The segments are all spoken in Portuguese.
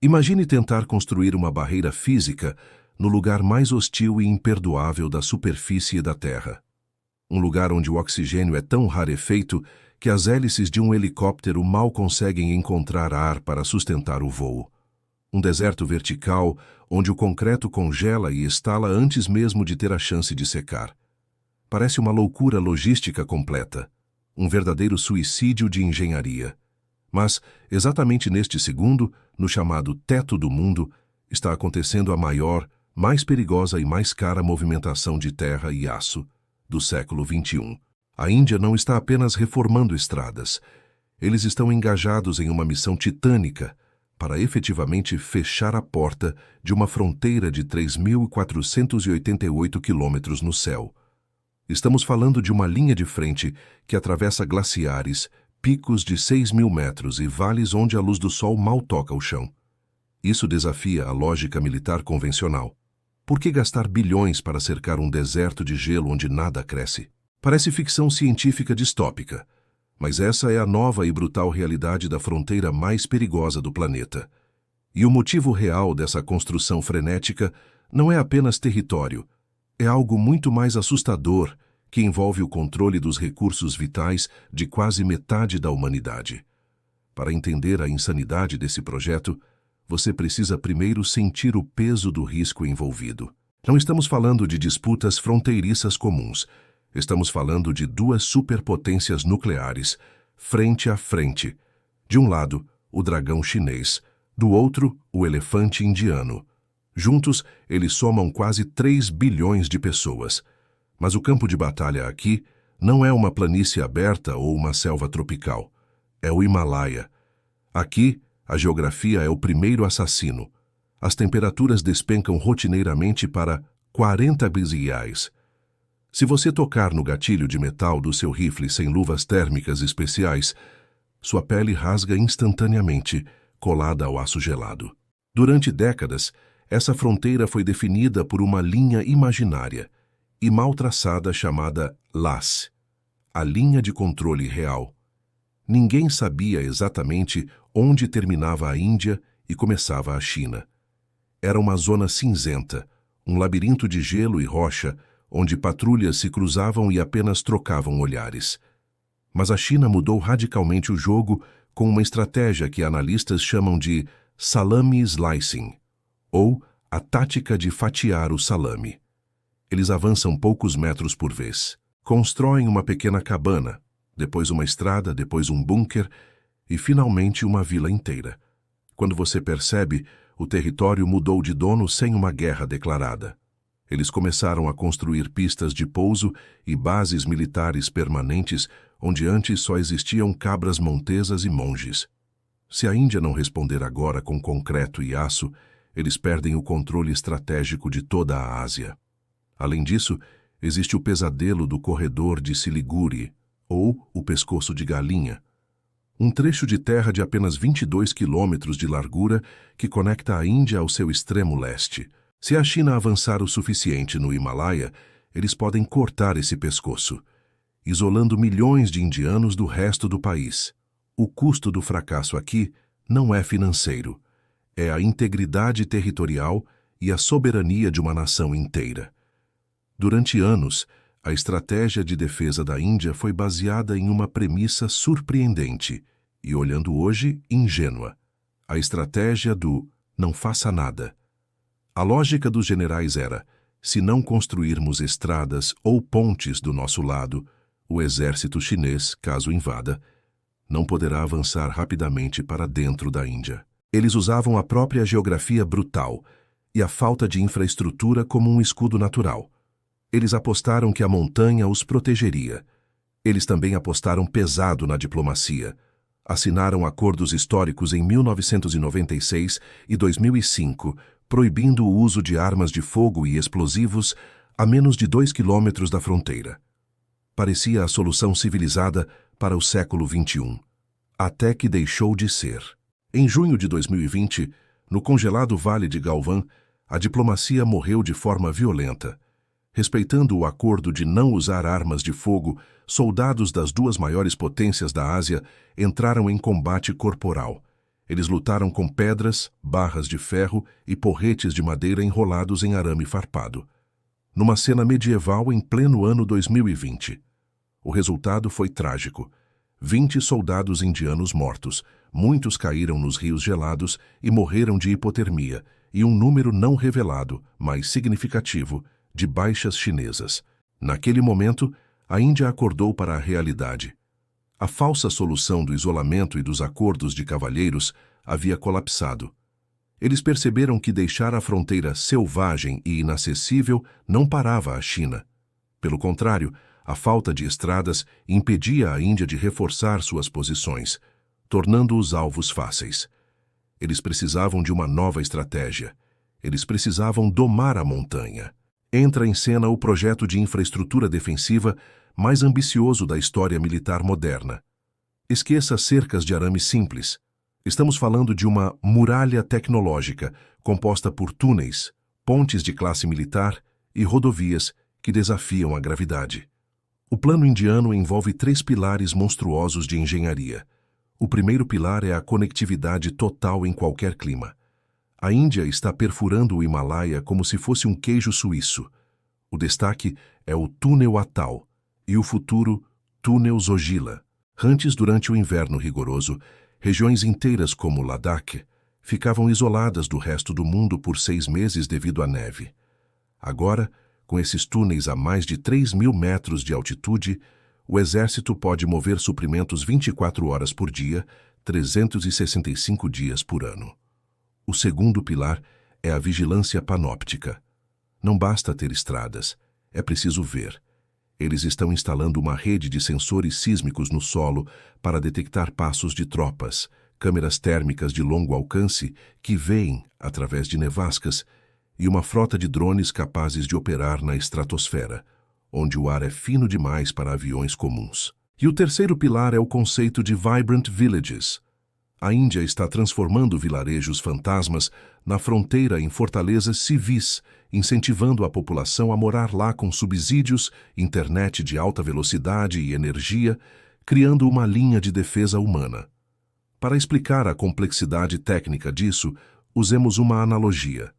Imagine tentar construir uma barreira física no lugar mais hostil e imperdoável da superfície da Terra. Um lugar onde o oxigênio é tão rarefeito que as hélices de um helicóptero mal conseguem encontrar ar para sustentar o voo. Um deserto vertical onde o concreto congela e estala antes mesmo de ter a chance de secar. Parece uma loucura logística completa, um verdadeiro suicídio de engenharia. Mas, exatamente neste segundo, no chamado teto do mundo, está acontecendo a maior, mais perigosa e mais cara movimentação de terra e aço do século XXI. A Índia não está apenas reformando estradas. Eles estão engajados em uma missão titânica para efetivamente fechar a porta de uma fronteira de 3.488 quilômetros no céu. Estamos falando de uma linha de frente que atravessa glaciares, picos de 6.000 metros e vales onde a luz do sol mal toca o chão. Isso desafia a lógica militar convencional. Por que gastar bilhões para cercar um deserto de gelo onde nada cresce? Parece ficção científica distópica, mas essa é a nova e brutal realidade da fronteira mais perigosa do planeta. E o motivo real dessa construção frenética não é apenas território, é algo muito mais assustador que envolve o controle dos recursos vitais de quase metade da humanidade. Para entender a insanidade desse projeto, você precisa primeiro sentir o peso do risco envolvido. Não estamos falando de disputas fronteiriças comuns. Estamos falando de duas superpotências nucleares, frente a frente. De um lado, o dragão chinês, do outro, o elefante indiano. Juntos, eles somam quase 3 bilhões de pessoas. Mas o campo de batalha aqui não é uma planície aberta ou uma selva tropical. É o Himalaia. Aqui, a geografia é o primeiro assassino. As temperaturas despencam rotineiramente para 40 BRL. Se você tocar no gatilho de metal do seu rifle sem luvas térmicas especiais, sua pele rasga instantaneamente, colada ao aço gelado. Durante décadas, essa fronteira foi definida por uma linha imaginária e mal traçada chamada LAS, a linha de controle real. Ninguém sabia exatamente onde terminava a Índia e começava a China. Era uma zona cinzenta, um labirinto de gelo e rocha, onde patrulhas se cruzavam e apenas trocavam olhares. Mas a China mudou radicalmente o jogo com uma estratégia que analistas chamam de salami slicing, ou a tática de fatiar o salame. Eles avançam poucos metros por vez. Constroem uma pequena cabana, depois uma estrada, depois um bunker e, finalmente, uma vila inteira. Quando você percebe, o território mudou de dono sem uma guerra declarada. Eles começaram a construir pistas de pouso e bases militares permanentes onde antes só existiam cabras montesas e monges. Se a Índia não responder agora com concreto e aço, eles perdem o controle estratégico de toda a Ásia. Além disso, existe o pesadelo do corredor de Siliguri, ou o pescoço de galinha, um trecho de terra de apenas 22 quilômetros de largura que conecta a Índia ao seu extremo leste. Se a China avançar o suficiente no Himalaia, eles podem cortar esse pescoço, isolando milhões de indianos do resto do país. O custo do fracasso aqui não é financeiro, é a integridade territorial e a soberania de uma nação inteira. Durante anos, a estratégia de defesa da Índia foi baseada em uma premissa surpreendente e, olhando hoje, ingênua: a estratégia do não faça nada. A lógica dos generais era: se não construirmos estradas ou pontes do nosso lado, o exército chinês, caso invada, não poderá avançar rapidamente para dentro da Índia. Eles usavam a própria geografia brutal e a falta de infraestrutura como um escudo natural. Eles apostaram que a montanha os protegeria. Eles também apostaram pesado na diplomacia. Assinaram acordos históricos em 1996 e 2005, proibindo o uso de armas de fogo e explosivos a menos de 2 quilômetros da fronteira. Parecia a solução civilizada para o século XXI, até que deixou de ser. Em junho de 2020, no congelado Vale de Galvan, a diplomacia morreu de forma violenta. Respeitando o acordo de não usar armas de fogo, soldados das duas maiores potências da Ásia entraram em combate corporal. Eles lutaram com pedras, barras de ferro e porretes de madeira enrolados em arame farpado. Numa cena medieval em pleno ano 2020. O resultado foi trágico. 20 soldados indianos mortos, muitos caíram nos rios gelados e morreram de hipotermia, e um número não revelado, mas significativo, de baixas chinesas. Naquele momento, a Índia acordou para a realidade. A falsa solução do isolamento e dos acordos de cavalheiros havia colapsado. Eles perceberam que deixar a fronteira selvagem e inacessível não parava a China. Pelo contrário, a falta de estradas impedia a Índia de reforçar suas posições, tornando-os alvos fáceis. Eles precisavam de uma nova estratégia. Eles precisavam domar a montanha. Entra em cena o projeto de infraestrutura defensiva mais ambicioso da história militar moderna. Esqueça cercas de arame simples. Estamos falando de uma muralha tecnológica composta por túneis, pontes de classe militar e rodovias que desafiam a gravidade. O plano indiano envolve 3 pilares monstruosos de engenharia. O primeiro pilar é a conectividade total em qualquer clima. A Índia está perfurando o Himalaia como se fosse um queijo suíço. O destaque é o túnel Atal e o futuro túnel Zojila. Antes, durante o inverno rigoroso, regiões inteiras como Ladakh ficavam isoladas do resto do mundo por 6 meses devido à neve. Agora, com esses túneis a mais de 3.000 metros de altitude, o exército pode mover suprimentos 24 horas por dia, 365 dias por ano. O segundo pilar é a vigilância panóptica. Não basta ter estradas, é preciso ver. Eles estão instalando uma rede de sensores sísmicos no solo para detectar passos de tropas, câmeras térmicas de longo alcance que veem através de nevascas e uma frota de drones capazes de operar na estratosfera, onde o ar é fino demais para aviões comuns. E o terceiro pilar é o conceito de Vibrant Villages. A Índia está transformando vilarejos fantasmas na fronteira em fortalezas civis, incentivando a população a morar lá com subsídios, internet de alta velocidade e energia, criando uma linha de defesa humana. Para explicar a complexidade técnica disso, usemos uma analogia.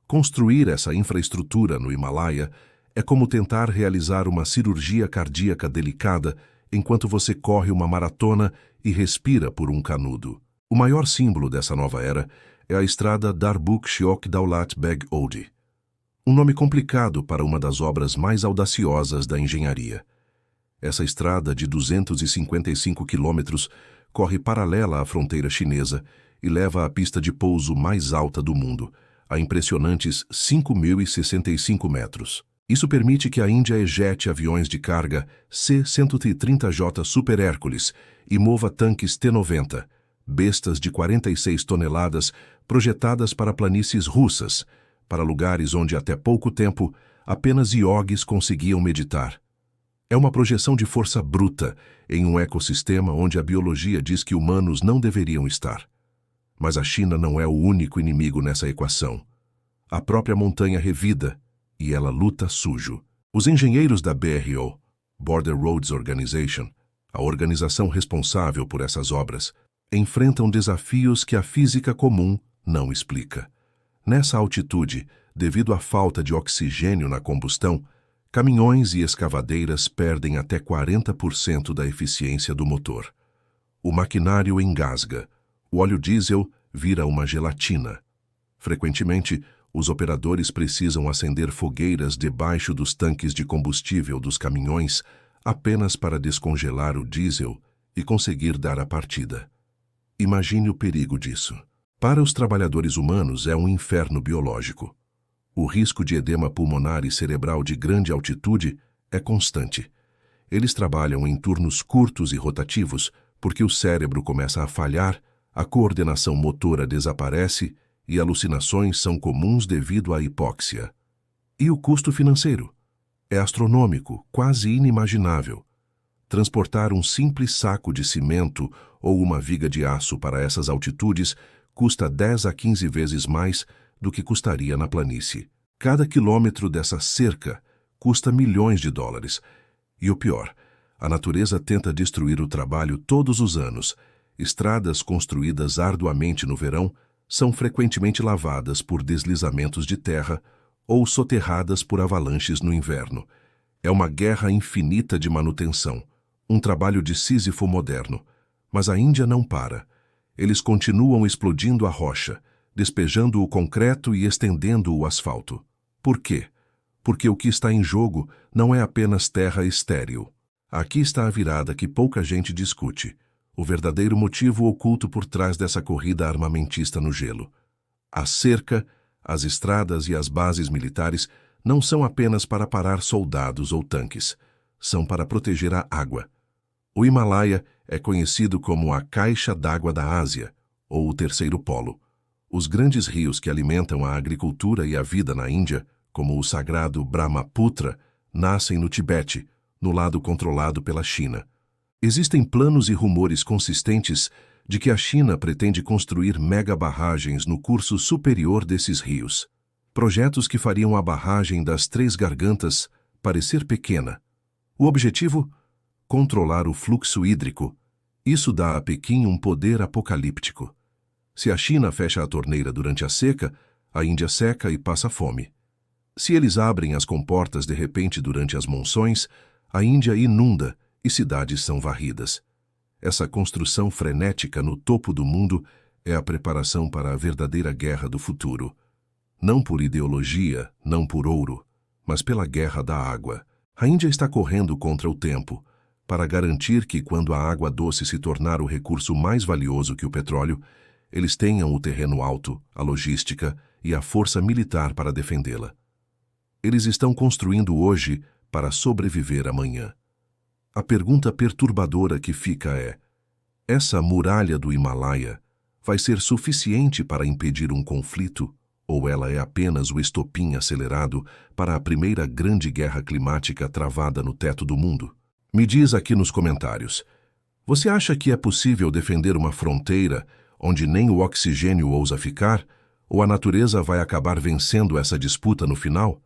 Construir essa infraestrutura no Himalaia é como tentar realizar uma cirurgia cardíaca delicada enquanto você corre uma maratona e respira por um canudo. O maior símbolo dessa nova era é a estrada Darbuk-Shiok-Daulat-Beg Odi, um nome complicado para uma das obras mais audaciosas da engenharia. Essa estrada de 255 quilômetros corre paralela à fronteira chinesa e leva à pista de pouso mais alta do mundo, a impressionantes 5.065 metros. Isso permite que a Índia ejete aviões de carga C-130J Super Hércules e mova tanques T-90, bestas de 46 toneladas projetadas para planícies russas, para lugares onde até pouco tempo apenas iogues conseguiam meditar. É uma projeção de força bruta em um ecossistema onde a biologia diz que humanos não deveriam estar. Mas a China não é o único inimigo nessa equação. A própria montanha revida, e ela luta sujo. Os engenheiros da BRO, Border Roads Organization, a organização responsável por essas obras, enfrentam desafios que a física comum não explica. Nessa altitude, devido à falta de oxigênio na combustão, caminhões e escavadeiras perdem até 40% da eficiência do motor. O maquinário engasga. O óleo diesel vira uma gelatina. Frequentemente, os operadores precisam acender fogueiras debaixo dos tanques de combustível dos caminhões apenas para descongelar o diesel e conseguir dar a partida. Imagine o perigo disso. Para os trabalhadores humanos é um inferno biológico. O risco de edema pulmonar e cerebral de grande altitude é constante. Eles trabalham em turnos curtos e rotativos porque o cérebro começa a falhar, a coordenação motora desaparece e alucinações são comuns devido à hipóxia. E o custo financeiro? É astronômico, quase inimaginável. Transportar um simples saco de cimento ou uma viga de aço para essas altitudes custa 10 a 15 vezes mais do que custaria na planície. Cada quilômetro dessa cerca custa milhões de dólares. E o pior, a natureza tenta destruir o trabalho todos os anos, Estradas construídas arduamente no verão são frequentemente lavadas por deslizamentos de terra ou soterradas por avalanches no inverno. É uma guerra infinita de manutenção, um trabalho de Sísifo moderno. Mas a Índia não para. Eles continuam explodindo a rocha, despejando o concreto e estendendo o asfalto. Por quê? Porque o que está em jogo não é apenas terra estéril. Aqui está a virada que pouca gente discute. O verdadeiro motivo oculto por trás dessa corrida armamentista no gelo. A cerca, as estradas e as bases militares não são apenas para parar soldados ou tanques. São para proteger a água. O Himalaia é conhecido como a caixa d'água da Ásia, ou o terceiro polo. Os grandes rios que alimentam a agricultura e a vida na Índia, como o sagrado Brahmaputra, nascem no Tibete, no lado controlado pela China. Existem planos e rumores consistentes de que a China pretende construir mega-barragens no curso superior desses rios. Projetos que fariam a barragem das Três Gargantas parecer pequena. O objetivo? Controlar o fluxo hídrico. Isso dá a Pequim um poder apocalíptico. Se a China fecha a torneira durante a seca, a Índia seca e passa fome. Se eles abrem as comportas de repente durante as monções, a Índia inunda e cidades são varridas. Essa construção frenética no topo do mundo é a preparação para a verdadeira guerra do futuro. Não por ideologia, não por ouro, mas pela guerra da água. A Índia está correndo contra o tempo, para garantir que quando a água doce se tornar o recurso mais valioso que o petróleo, eles tenham o terreno alto, a logística e a força militar para defendê-la. Eles estão construindo hoje para sobreviver amanhã. A pergunta perturbadora que fica é: essa muralha do Himalaia vai ser suficiente para impedir um conflito, ou ela é apenas o estopim acelerado para a primeira grande guerra climática travada no teto do mundo? Me diz aqui nos comentários. Você acha que é possível defender uma fronteira onde nem o oxigênio ousa ficar, ou a natureza vai acabar vencendo essa disputa no final?